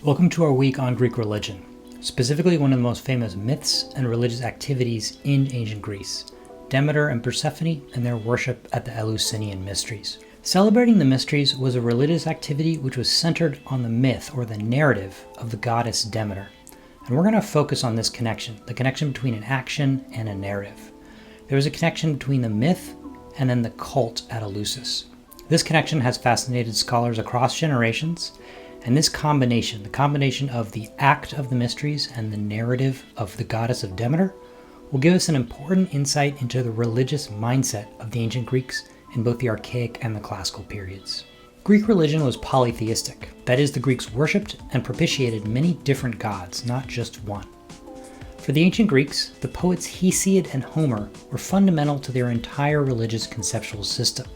Welcome to our week on Greek religion, specifically one of the most famous myths and religious activities in ancient Greece, Demeter and Persephone and their worship at the Eleusinian Mysteries. Celebrating the Mysteries was a religious activity which was centered on the myth or the narrative of the goddess Demeter. And we're going to focus on this connection, the connection between an action and a narrative. There was a connection between the myth and then the cult at Eleusis. This connection has fascinated scholars across generations, and this combination, the combination of the act of the mysteries and the narrative of the goddess of Demeter, will give us an important insight into the religious mindset of the ancient Greeks in both the archaic and the classical periods. Greek religion was polytheistic. That is, the Greeks worshipped and propitiated many different gods, not just one. For the ancient Greeks, the poets Hesiod and Homer were fundamental to their entire religious conceptual system.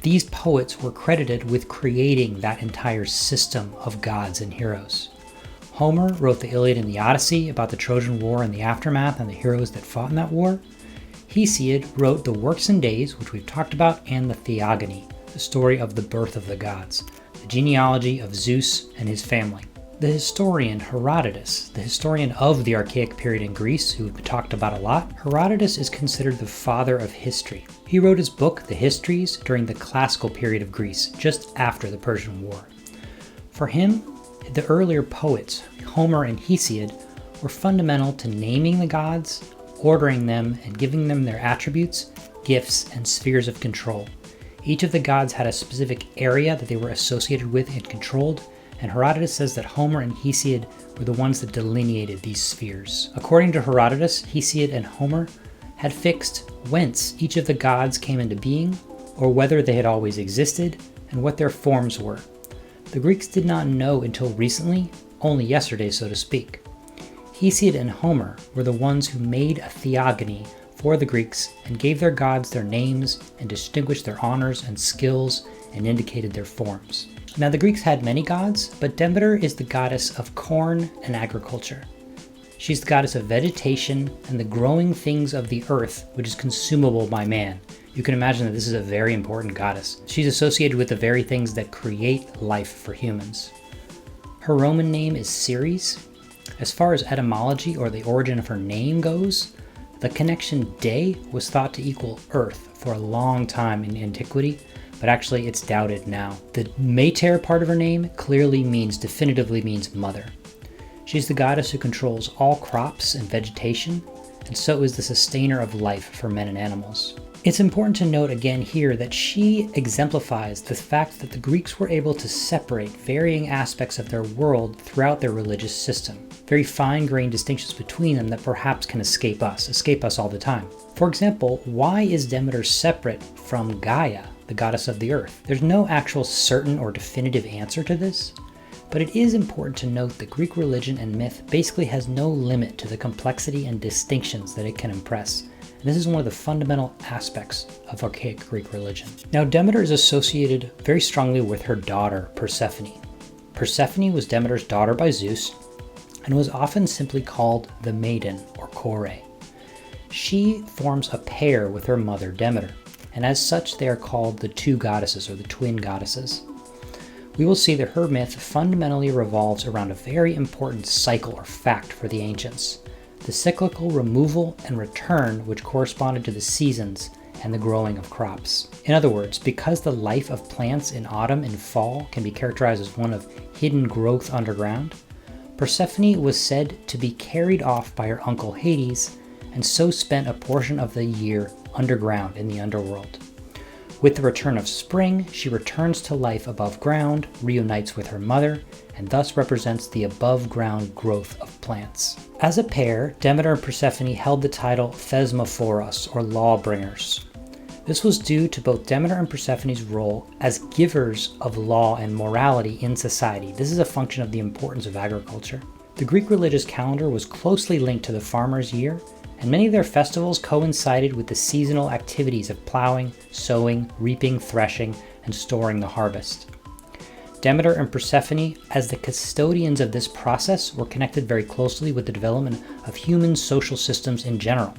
These poets were credited with creating that entire system of gods and heroes. Homer wrote the Iliad and the Odyssey about the Trojan War and the aftermath and the heroes that fought in that war. Hesiod wrote the Works and Days, which we've talked about, and the Theogony, the story of the birth of the gods, the genealogy of Zeus and his family. The historian Herodotus, the historian of the archaic period in Greece, who we've talked about a lot, Herodotus is considered the father of history. He wrote his book, The Histories, during the classical period of Greece, just after the Persian War. For him, the earlier poets, Homer and Hesiod, were fundamental to naming the gods, ordering them, and giving them their attributes, gifts, and spheres of control. Each of the gods had a specific area that they were associated with and controlled, and Herodotus says that Homer and Hesiod were the ones that delineated these spheres. According to Herodotus, Hesiod and Homer had fixed whence each of the gods came into being, or whether they had always existed, and what their forms were. The Greeks did not know until recently, only yesterday so to speak. Hesiod and Homer were the ones who made a theogony for the Greeks and gave their gods their names and distinguished their honors and skills and indicated their forms. Now the Greeks had many gods, but Demeter is the goddess of corn and agriculture. She's the goddess of vegetation and the growing things of the earth, which is consumable by man. You can imagine that this is a very important goddess. She's associated with the very things that create life for humans. Her Roman name is Ceres. As far as etymology or the origin of her name goes, the connection de was thought to equal earth for a long time in antiquity, but actually it's doubted now. The mater part of her name definitively means mother. She's the goddess who controls all crops and vegetation, and so is the sustainer of life for men and animals. It's important to note again here that she exemplifies the fact that the Greeks were able to separate varying aspects of their world throughout their religious system. Very fine-grained distinctions between them that perhaps can escape us all the time. For example, why is Demeter separate from Gaia, the goddess of the earth? There's no actual certain or definitive answer to this, but it is important to note that Greek religion and myth basically has no limit to the complexity and distinctions that it can impress. And this is one of the fundamental aspects of archaic Greek religion. Now, Demeter is associated very strongly with her daughter, Persephone. Persephone was Demeter's daughter by Zeus and was often simply called the maiden or Kore. She forms a pair with her mother, Demeter, and as such they are called the two goddesses or the twin goddesses. We will see that her myth fundamentally revolves around a very important cycle or fact for the ancients, the cyclical removal and return which corresponded to the seasons and the growing of crops. In other words, because the life of plants in autumn and fall can be characterized as one of hidden growth underground, Persephone was said to be carried off by her uncle Hades and so spent a portion of the year underground in the underworld. With the return of spring, she returns to life above ground, reunites with her mother, and thus represents the above-ground growth of plants. As a pair, Demeter and Persephone held the title Thesmophoros, or lawbringers. This was due to both Demeter and Persephone's role as givers of law and morality in society. This is a function of the importance of agriculture. The Greek religious calendar was closely linked to the farmer's year, and many of their festivals coincided with the seasonal activities of plowing, sowing, reaping, threshing, and storing the harvest. Demeter and Persephone, as the custodians of this process, were connected very closely with the development of human social systems in general.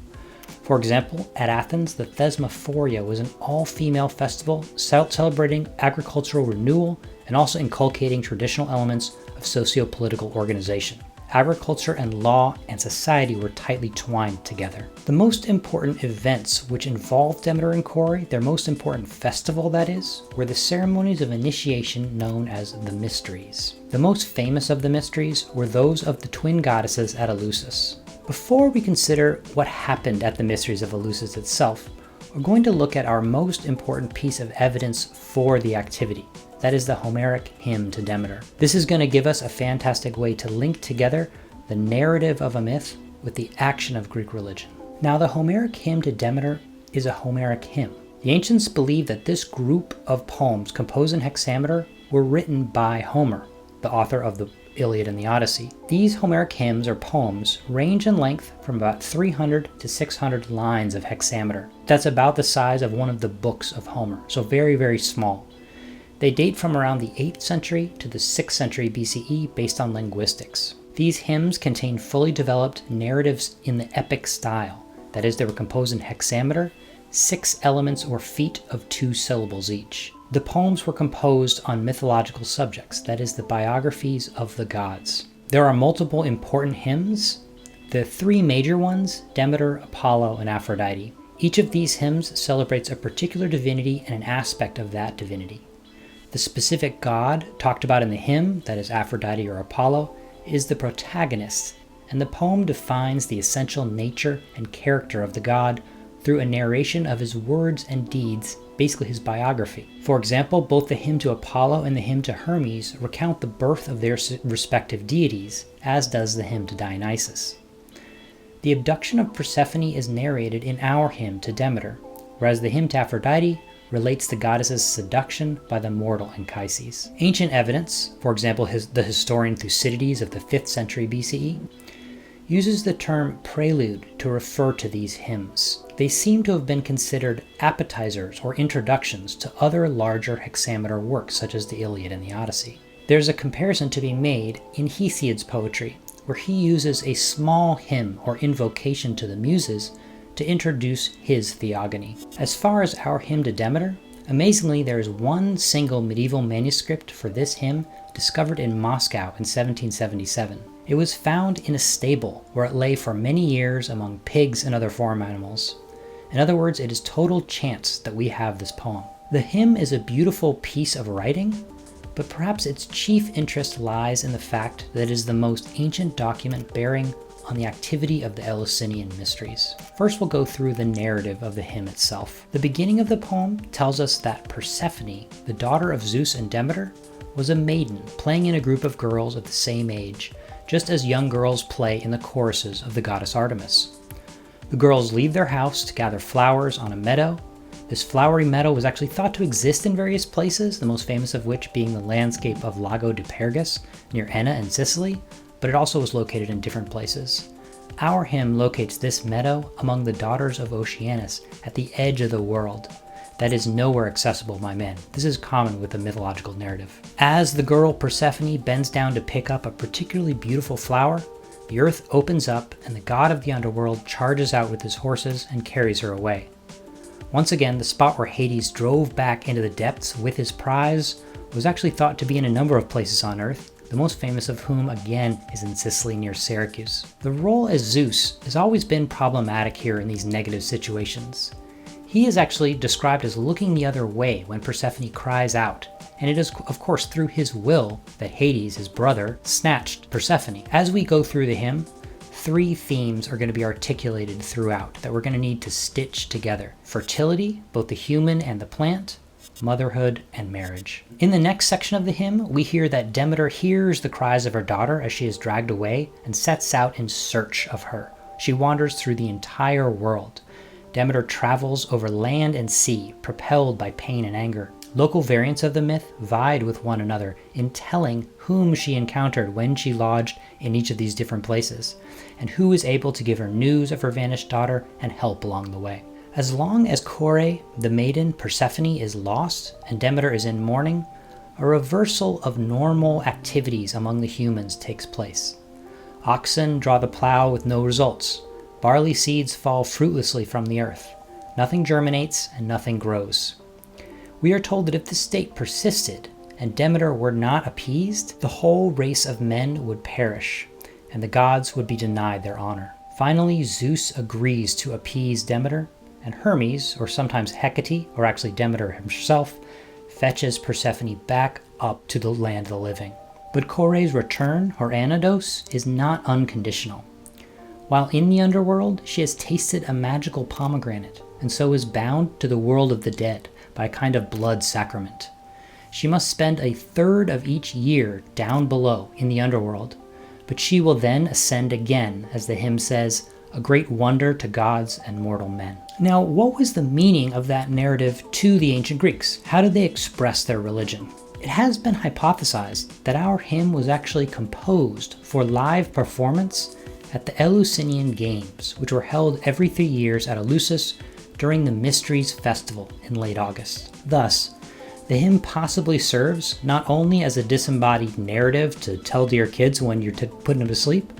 For example, at Athens, the Thesmophoria was an all-female festival celebrating agricultural renewal and also inculcating traditional elements of socio-political organization. Agriculture and law and society were tightly twined together. The most important events which involved Demeter and Kore, their most important festival that is, were the ceremonies of initiation known as the Mysteries. The most famous of the Mysteries were those of the twin goddesses at Eleusis. Before we consider what happened at the Mysteries of Eleusis itself, we're going to look at our most important piece of evidence for the activity. That is the Homeric hymn to Demeter. This is going to give us a fantastic way to link together the narrative of a myth with the action of Greek religion. Now, the Homeric hymn to Demeter is a Homeric hymn. The ancients believed that this group of poems composed in hexameter were written by Homer, the author of the Iliad and the Odyssey. These Homeric hymns or poems range in length from about 300 to 600 lines of hexameter. That's about the size of one of the books of Homer, so very, very small. They date from around the 8th century to the 6th century BCE based on linguistics. These hymns contain fully developed narratives in the epic style. That is, they were composed in hexameter, 6 elements or feet of 2 syllables each. The poems were composed on mythological subjects, that is, the biographies of the gods. There are multiple important hymns. The 3 major ones, Demeter, Apollo, and Aphrodite. Each of these hymns celebrates a particular divinity and an aspect of that divinity. The specific god talked about in the hymn, that is Aphrodite or Apollo, is the protagonist, and the poem defines the essential nature and character of the god through a narration of his words and deeds, basically his biography. For example, both the hymn to Apollo and the hymn to Hermes recount the birth of their respective deities, as does the hymn to Dionysus. The abduction of Persephone is narrated in our hymn to Demeter, whereas the hymn to Aphrodite relates the goddess's seduction by the mortal Anchises. Ancient evidence, for example the historian Thucydides of the 5th century BCE, uses the term prelude to refer to these hymns. They seem to have been considered appetizers or introductions to other larger hexameter works such as the Iliad and the Odyssey. There's a comparison to be made in Hesiod's poetry, where he uses a small hymn or invocation to the Muses to introduce his theogony. As far as our hymn to Demeter, amazingly there is one single medieval manuscript for this hymn discovered in Moscow in 1777. It was found in a stable where it lay for many years among pigs and other farm animals. In other words, it is total chance that we have this poem. The hymn is a beautiful piece of writing, but perhaps its chief interest lies in the fact that it is the most ancient document bearing on the activity of the Eleusinian mysteries. First, we'll go through the narrative of the hymn itself. The beginning of the poem tells us that Persephone, the daughter of Zeus and Demeter, was a maiden playing in a group of girls of the same age, just as young girls play in the choruses of the goddess Artemis. The girls leave their house to gather flowers on a meadow. This flowery meadow was actually thought to exist in various places, the most famous of which being the landscape of Lago di Pergus near Enna in Sicily, but it also was located in different places. Our hymn locates this meadow among the daughters of Oceanus at the edge of the world. That is nowhere accessible by men. This is common with the mythological narrative. As the girl Persephone bends down to pick up a particularly beautiful flower, the earth opens up and the god of the underworld charges out with his horses and carries her away. Once again, the spot where Hades drove back into the depths with his prize was actually thought to be in a number of places on Earth, the most famous of whom, again, is in Sicily near Syracuse. The role as Zeus has always been problematic here in these negative situations. He is actually described as looking the other way when Persephone cries out, and it is, of course, through his will that Hades, his brother, snatched Persephone. As we go through the hymn, 3 themes are going to be articulated throughout that we're going to need to stitch together. Fertility, both the human and the plant, motherhood, and marriage. In the next section of the hymn, we hear that Demeter hears the cries of her daughter as she is dragged away and sets out in search of her. She wanders through the entire world. Demeter travels over land and sea, propelled by pain and anger. Local variants of the myth vied with one another in telling whom she encountered when she lodged in each of these different places, and who is able to give her news of her vanished daughter and help along the way. As long as Kore, the maiden, Persephone, is lost and Demeter is in mourning, a reversal of normal activities among the humans takes place. Oxen draw the plow with no results. Barley seeds fall fruitlessly from the earth. Nothing germinates and nothing grows. We are told that if this state persisted, and Demeter were not appeased, the whole race of men would perish, and the gods would be denied their honor. Finally, Zeus agrees to appease Demeter, and Hermes, or sometimes Hecate, or actually Demeter himself, fetches Persephone back up to the land of the living. But Kore's return, or anados, is not unconditional. While in the underworld, she has tasted a magical pomegranate, and so is bound to the world of the dead by a kind of blood sacrament. She must spend a third of each year down below in the underworld, but she will then ascend again, as the hymn says, a great wonder to gods and mortal men. Now, what was the meaning of that narrative to the ancient Greeks? How did they express their religion? It has been hypothesized that our hymn was actually composed for live performance at the Eleusinian Games, which were held every 3 years at Eleusis during the Mysteries Festival in late August. Thus, the hymn possibly serves not only as a disembodied narrative to tell to your kids when you're putting them to sleep,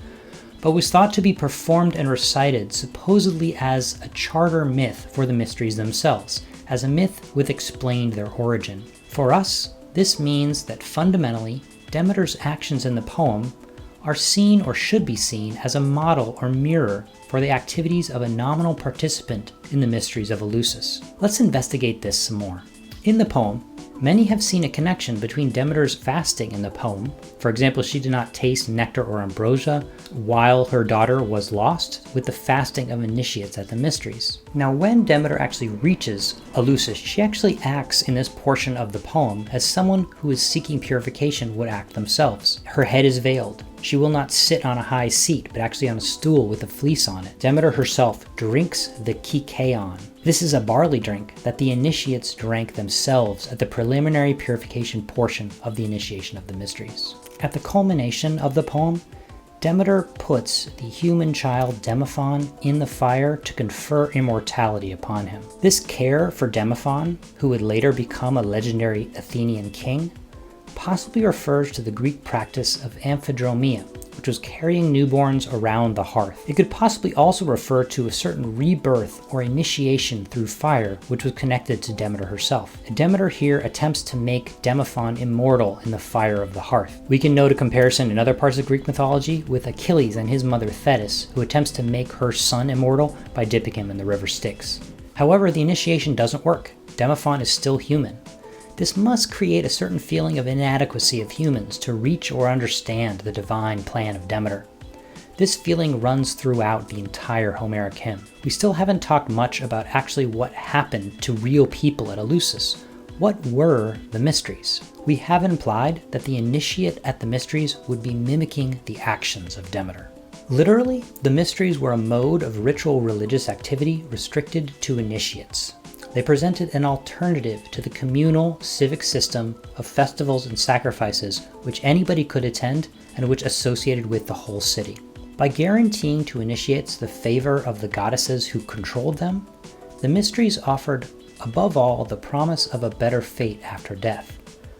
but was thought to be performed and recited supposedly as a charter myth for the mysteries themselves, as a myth which explained their origin. For us, this means that fundamentally, Demeter's actions in the poem are seen or should be seen as a model or mirror for the activities of a nominal participant in the Mysteries of Eleusis. Let's investigate this some more. In the poem, many have seen a connection between Demeter's fasting in the poem. For example, she did not taste nectar or ambrosia while her daughter was lost, with the fasting of initiates at the Mysteries. Now, when Demeter actually reaches Eleusis, she actually acts in this portion of the poem as someone who is seeking purification would act themselves. Her head is veiled. She will not sit on a high seat, but actually on a stool with a fleece on it. Demeter herself drinks the kikeon. This is a barley drink that the initiates drank themselves at the preliminary purification portion of the initiation of the mysteries. At the culmination of the poem, Demeter puts the human child Demophon in the fire to confer immortality upon him. This care for Demophon, who would later become a legendary Athenian king, possibly refers to the Greek practice of amphidromia, which was carrying newborns around the hearth. It could possibly also refer to a certain rebirth or initiation through fire, which was connected to Demeter herself. Demeter here attempts to make Demophon immortal in the fire of the hearth. We can note a comparison in other parts of Greek mythology with Achilles and his mother Thetis, who attempts to make her son immortal by dipping him in the river Styx. However, the initiation doesn't work. Demophon is still human. This must create a certain feeling of inadequacy of humans to reach or understand the divine plan of Demeter. This feeling runs throughout the entire Homeric hymn. We still haven't talked much about actually what happened to real people at Eleusis. What were the mysteries? We have implied that the initiate at the mysteries would be mimicking the actions of Demeter. Literally, the mysteries were a mode of ritual religious activity restricted to initiates. They presented an alternative to the communal civic system of festivals and sacrifices which anybody could attend and which associated with the whole city. By guaranteeing to initiates the favor of the goddesses who controlled them, the mysteries offered, above all, the promise of a better fate after death.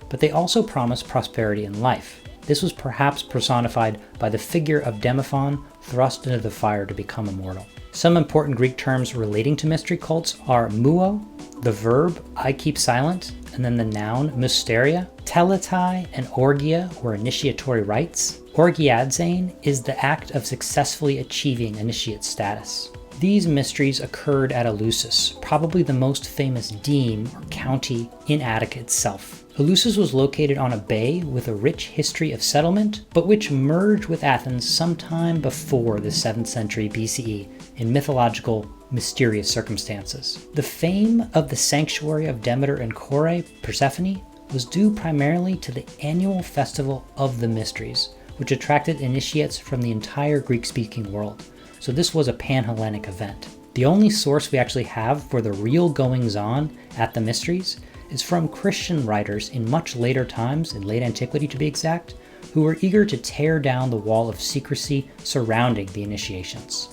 But they also promised prosperity in life. This was perhaps personified by the figure of Demophon thrust into the fire to become immortal. Some important Greek terms relating to mystery cults are muo, the verb I keep silent, and then the noun mysteria. Teletai and orgia were initiatory rites. Orgiadzane is the act of successfully achieving initiate status. These mysteries occurred at Eleusis, probably the most famous deme or county in Attica itself. Eleusis was located on a bay with a rich history of settlement, but which merged with Athens sometime before the 7th century BCE in mythological, mysterious circumstances. The fame of the sanctuary of Demeter and Kore, Persephone, was due primarily to the annual festival of the mysteries, which attracted initiates from the entire Greek-speaking world. So this was a pan-Hellenic event. The only source we actually have for the real goings-on at the mysteries is from Christian writers in much later times, in late antiquity to be exact, who were eager to tear down the wall of secrecy surrounding the initiations.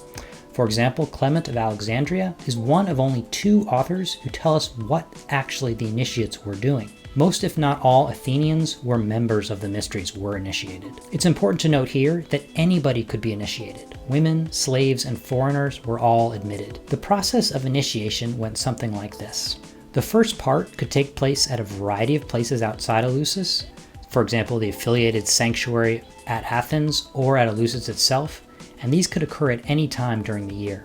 For example, Clement of Alexandria is one of only 2 authors who tell us what actually the initiates were doing. Most, if not all, Athenians were members of the mysteries were initiated. It's important to note here that anybody could be initiated. Women, slaves, and foreigners were all admitted. The process of initiation went something like this. The The first part could take place at a variety of places outside Eleusis, for example, the affiliated sanctuary at Athens or at Eleusis itself, and these could occur at any time during the year.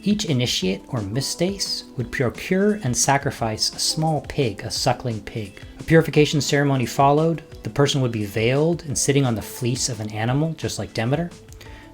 Each initiate or mystase would procure and sacrifice a small pig, a suckling pig. A purification ceremony followed. The person would be veiled and sitting on the fleece of an animal, just like Demeter.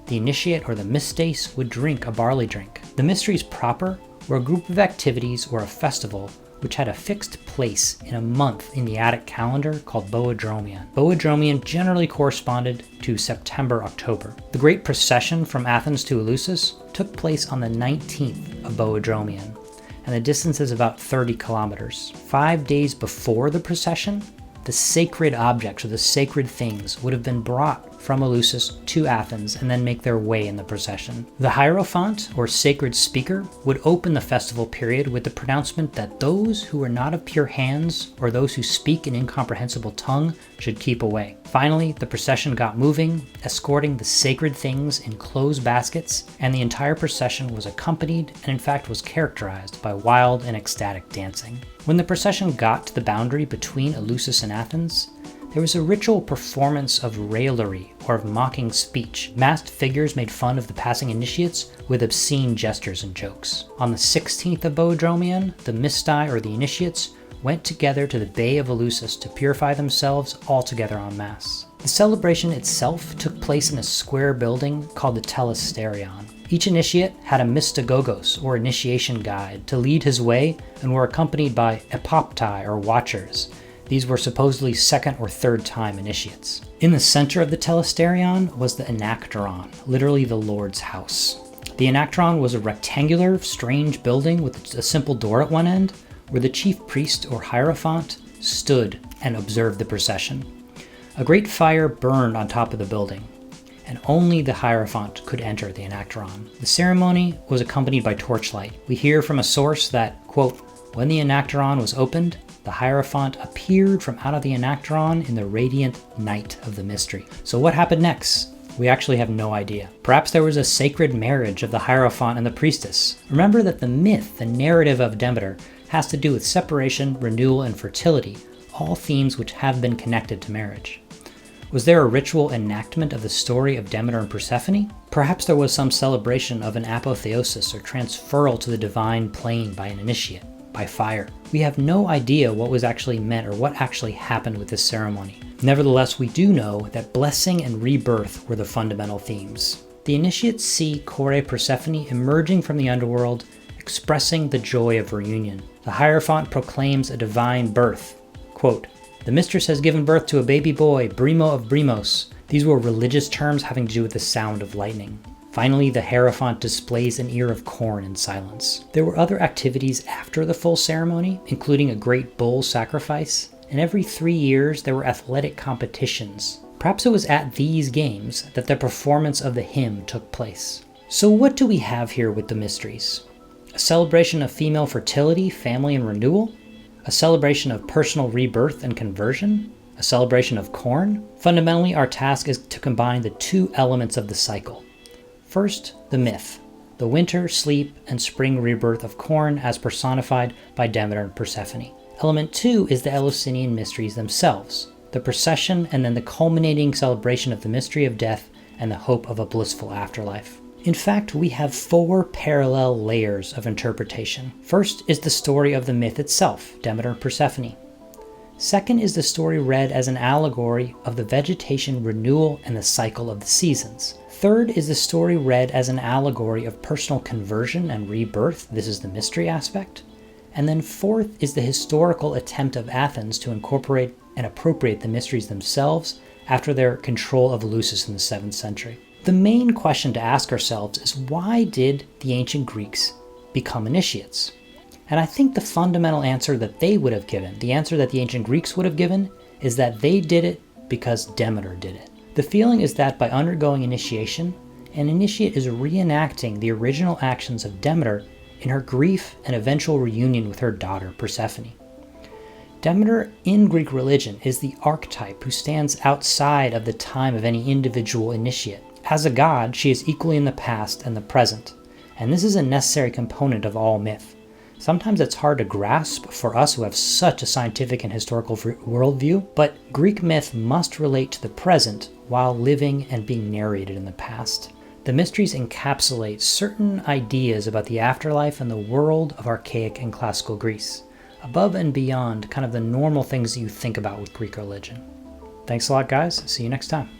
The initiate or the mystase would drink a barley drink. The mysteries proper were a group of activities or a festival which had a fixed place in a month in the Attic calendar called Boedromion. Boedromion generally corresponded to September-October. The great procession from Athens to Eleusis took place on the 19th of Boedromion, and the distance is about 30 kilometers. 5 days before the procession, the sacred objects or the sacred things would have been brought from Eleusis to Athens and then make their way in the procession. The Hierophant, or sacred speaker, would open the festival period with the pronouncement that those who are not of pure hands or those who speak an incomprehensible tongue should keep away. Finally, the procession got moving, escorting the sacred things in closed baskets, and the entire procession was accompanied and in fact was characterized by wild and ecstatic dancing. When the procession got to the boundary between Eleusis and Athens, there was a ritual performance of raillery or of mocking speech. Masked figures made fun of the passing initiates with obscene gestures and jokes. On the 16th of Boedromion, the Mysti or the initiates went together to the Bay of Eleusis to purify themselves all together en masse. The celebration itself took place in a square building called the Telesterion. Each initiate had a mystagogos or initiation guide to lead his way and were accompanied by epoptai or watchers. These were supposedly second or third time initiates. In the center of the Telesterion was the Enacteron, literally the Lord's house. The Enacteron was a rectangular, strange building with a simple door at one end, where the chief priest or hierophant stood and observed the procession. A great fire burned on top of the building, and only the hierophant could enter the Enacteron. The ceremony was accompanied by torchlight. We hear from a source that, quote, when the Enacteron was opened, the hierophant appeared from out of the Enacteron in the radiant night of the mystery. So what happened next? We actually have no idea. Perhaps there was a sacred marriage of the hierophant and the priestess. Remember that the myth, the narrative of Demeter, has to do with separation, renewal, and fertility, all themes which have been connected to marriage. Was there a ritual enactment of the story of Demeter and Persephone? Perhaps there was some celebration of an apotheosis or transferal to the divine plane by an initiate, by fire. We have no idea what was actually meant or what actually happened with this ceremony. Nevertheless, we do know that blessing and rebirth were the fundamental themes. The initiates see Kore Persephone emerging from the underworld, expressing the joy of reunion. The hierophant proclaims a divine birth. Quote, the mistress has given birth to a baby boy, Brimo of Brimos. These were religious terms having to do with the sound of lightning. Finally, the hierophant displays an ear of corn in silence. There were other activities after the full ceremony, including a great bull sacrifice, and every 3 years there were athletic competitions. Perhaps it was at these games that the performance of the hymn took place. So what do we have here with the mysteries? A celebration of female fertility, family, and renewal? A celebration of personal rebirth and conversion? A celebration of corn? Fundamentally, our task is to combine the two elements of the cycle. First, the myth, the winter, sleep, and spring rebirth of corn as personified by Demeter and Persephone. Element 2 is the Eleusinian mysteries themselves, the procession and then the culminating celebration of the mystery of death and the hope of a blissful afterlife. In fact, we have 4 parallel layers of interpretation. First is the story of the myth itself, Demeter and Persephone. Second is the story read as an allegory of the vegetation renewal and the cycle of the seasons. Third is the story read as an allegory of personal conversion and rebirth. This is the mystery aspect. And then fourth is the historical attempt of Athens to incorporate and appropriate the mysteries themselves after their control of Eleusis in the 7th century. The main question to ask ourselves is, why did the ancient Greeks become initiates? And I think the fundamental answer that they would have given, the answer that the ancient Greeks would have given, is that they did it because Demeter did it. The feeling is that by undergoing initiation, an initiate is reenacting the original actions of Demeter in her grief and eventual reunion with her daughter Persephone. Demeter in Greek religion is the archetype who stands outside of the time of any individual initiate. As a god, she is equally in the past and the present, and this is a necessary component of all myth. Sometimes it's hard to grasp for us who have such a scientific and historical worldview, but Greek myth must relate to the present while living and being narrated in the past. The mysteries encapsulate certain ideas about the afterlife and the world of archaic and classical Greece, above and beyond kind of the normal things that you think about with Greek religion. Thanks a lot, guys. See you next time.